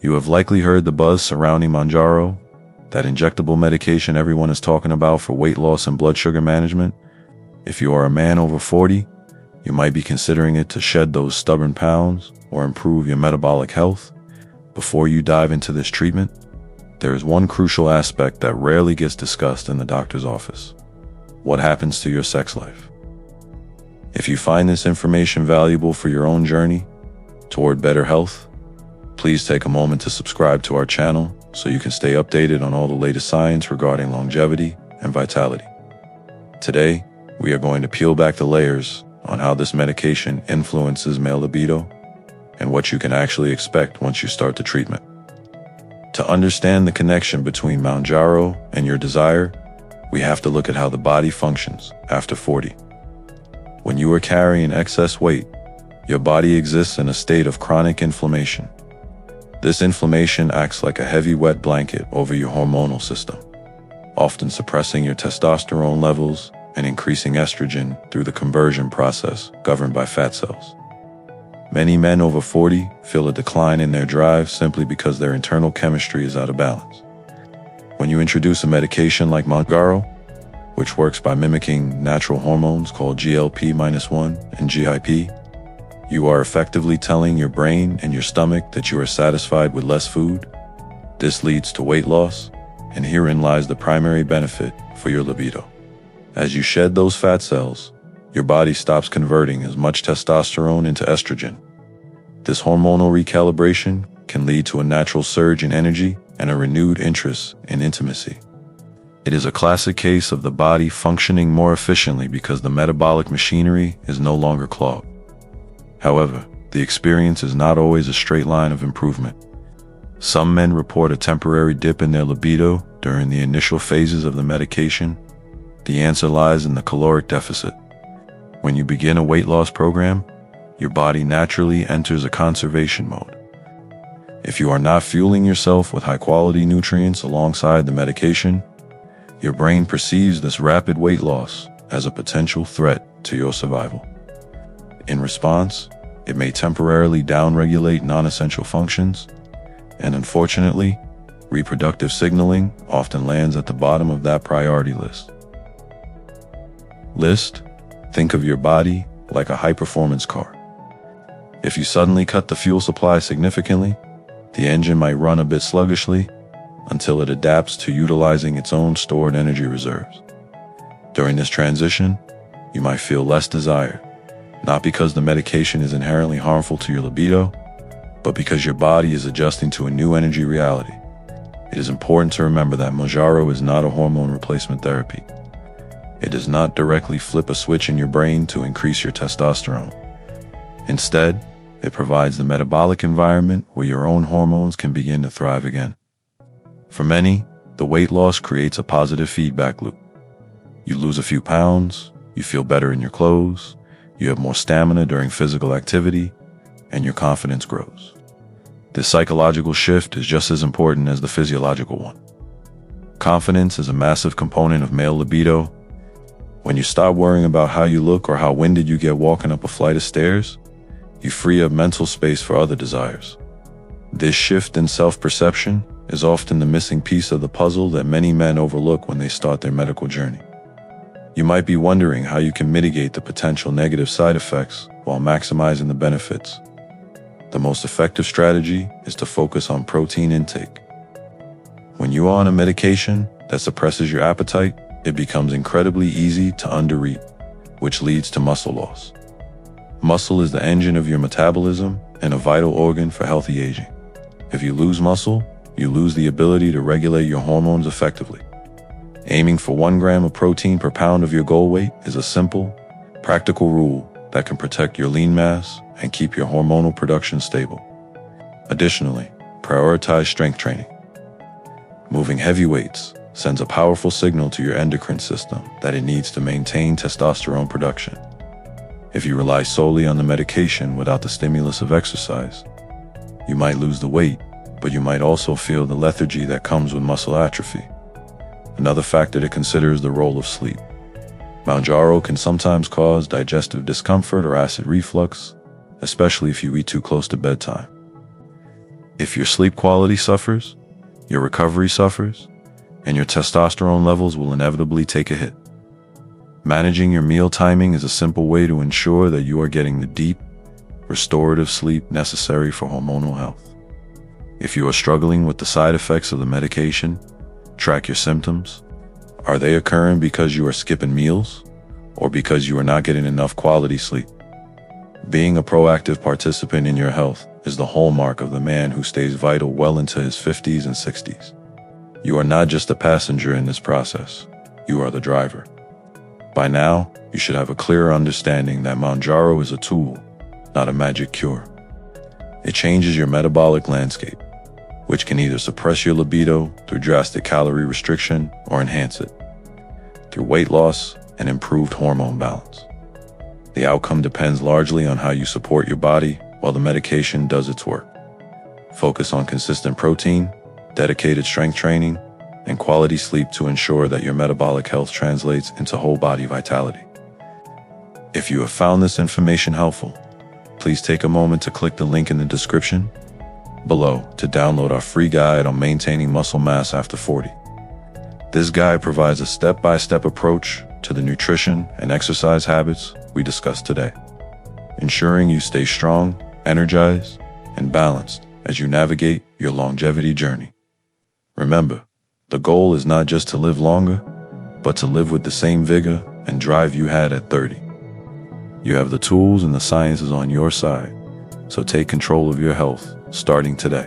You have likely heard the buzz surrounding Mounjaro, that injectable medication everyone is talking about for weight loss and blood sugar management. If you are a man over 40, you might be considering it to shed those stubborn pounds or improve your metabolic health. Before you dive into this treatment, there is one crucial aspect that rarely gets discussed in the doctor's office. What happens to your sex life? If you find this information valuable for your own journey toward better health, please take a moment to subscribe to our channel so you can stay updated on all the latest science regarding longevity and vitality. Today, we are going to peel back the layers on how this medication influences male libido and what you can actually expect once you start the treatment. To understand the connection between Mounjaro and your desire, we have to look at how the body functions after 40. When you are carrying excess weight, your body exists in a state of chronic inflammation. This inflammation acts like a heavy wet blanket over your hormonal system, often suppressing your testosterone levels and increasing estrogen through the conversion process governed by fat cells. Many men over 40 feel a decline in their drive simply because their internal chemistry is out of balance. When you introduce a medication like Mounjaro, which works by mimicking natural hormones called GLP-1 and GIP, you are effectively telling your brain and your stomach that you are satisfied with less food. This leads to weight loss, and herein lies the primary benefit for your libido. As you shed those fat cells, your body stops converting as much testosterone into estrogen. This hormonal recalibration can lead to a natural surge in energy and a renewed interest in intimacy. It is a classic case of the body functioning more efficiently because the metabolic machinery is no longer clogged. However, the experience is not always a straight line of improvement. Some men report a temporary dip in their libido during the initial phases of the medication. The answer lies in the caloric deficit. When you begin a weight loss program, your body naturally enters a conservation mode. If you are not fueling yourself with high-quality nutrients alongside the medication, your brain perceives this rapid weight loss as a potential threat to your survival. In response, it may temporarily downregulate non-essential functions, and unfortunately, reproductive signaling often lands at the bottom of that priority list. Think of your body like a high-performance car. If you suddenly cut the fuel supply significantly, the engine might run a bit sluggishly until it adapts to utilizing its own stored energy reserves. During this transition, you might feel less desired, not because the medication is inherently harmful to your libido, but because your body is adjusting to a new energy reality. It is important to remember that Mounjaro is not a hormone replacement therapy. It does not directly flip a switch in your brain to increase your testosterone. Instead, it provides the metabolic environment where your own hormones can begin to thrive again. For many, the weight loss creates a positive feedback loop. You lose a few pounds, you feel better in your clothes, you have more stamina during physical activity, and your confidence grows. This psychological shift is just as important as the physiological one. Confidence is a massive component of male libido. When you stop worrying about how you look or how winded you get walking up a flight of stairs, you free up mental space for other desires. This shift in self-perception is often the missing piece of the puzzle that many men overlook when they start their medical journey. You might be wondering how you can mitigate the potential negative side effects while maximizing the benefits. The most effective strategy is to focus on protein intake. When you are on a medication that suppresses your appetite, it becomes incredibly easy to undereat, which leads to muscle loss. Muscle is the engine of your metabolism and a vital organ for healthy aging. If you lose muscle, you lose the ability to regulate your hormones effectively. Aiming for 1 gram of protein per pound of your goal weight is a simple, practical rule that can protect your lean mass and keep your hormonal production stable. Additionally, prioritize strength training. Moving heavy weights sends a powerful signal to your endocrine system that it needs to maintain testosterone production. If you rely solely on the medication without the stimulus of exercise, you might lose the weight, but you might also feel the lethargy that comes with muscle atrophy. Another factor to consider is the role of sleep. Mounjaro can sometimes cause digestive discomfort or acid reflux, especially if you eat too close to bedtime. If your sleep quality suffers, your recovery suffers, and your testosterone levels will inevitably take a hit. Managing your meal timing is a simple way to ensure that you are getting the deep, restorative sleep necessary for hormonal health. If you are struggling with the side effects of the medication, track your symptoms. Are they occurring because you are skipping meals or because you are not getting enough quality sleep? Being a proactive participant in your health is the hallmark of the man who stays vital well into his 50s and 60s. You are not just a passenger in this process, you are the driver. By now, you should have a clearer understanding that Mounjaro is a tool, not a magic cure. It changes your metabolic landscape, which can either suppress your libido through drastic calorie restriction or enhance it through weight loss and improved hormone balance. The outcome depends largely on how you support your body while the medication does its work. Focus on consistent protein, dedicated strength training, and quality sleep to ensure that your metabolic health translates into whole body vitality. If you have found this information helpful, please take a moment to click the link in the description below to download our free guide on maintaining muscle mass after 40. This guide provides a step-by-step approach to the nutrition and exercise habits we discussed today, ensuring you stay strong, energized, and balanced as you navigate your longevity journey. Remember, the goal is not just to live longer, but to live with the same vigor and drive you had at 30. You have the tools and the science is on your side, so take control of your health starting today.